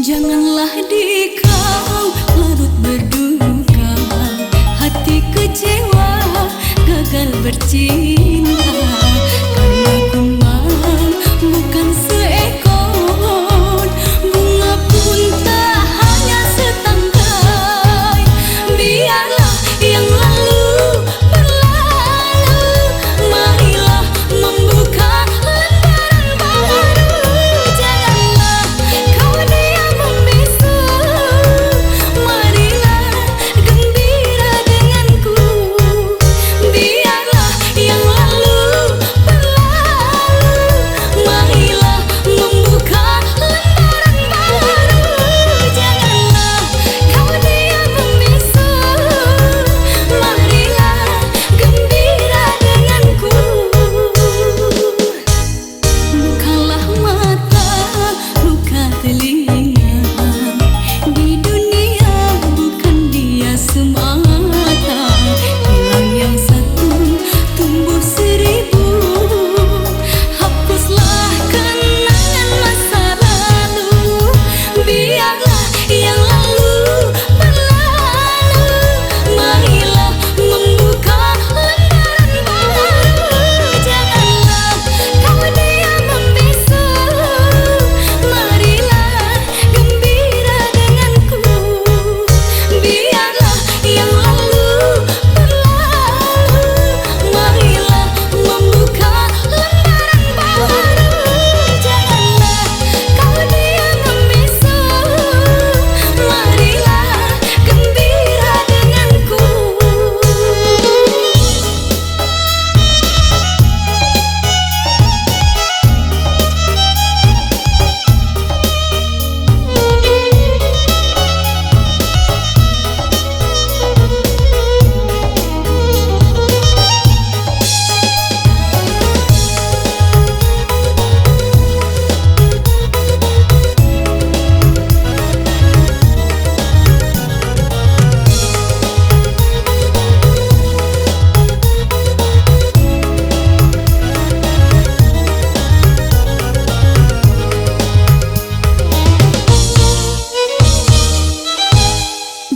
Janganlah di kau larut berduka, hati kecewa, gagal bercinta. Karena kumbang bukan seekor, bunga pun tak hanya setangkai. Biarlah yang lalu berlalu, marilah membuka lembaran baru. Janganlah kau diam membisu, marilah gembira denganku. Biarlah yang lalu berlalu, marilah membuka lembaran baru. Janganlah kau diam membisu, marilah gembira denganku. Bukalah mata, buka telinga, di dunia bukan dia semata. Hilang yang satu, tumbuh seribu. Hapuslah kenangan masa lalu, biarlah yang lalu berlalu, marilah membuka lembaran baru. Janganlah kau diam membisu, marilah gembira denganku. Biarlah yang lalu berlalu, marilah membuka lembaran baru. Janganlah kau diam membisu, marilah gembira denganku.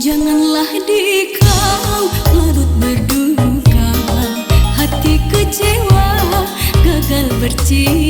Janganlah di kau larut berduka, hati kecewa, gagal bercinta.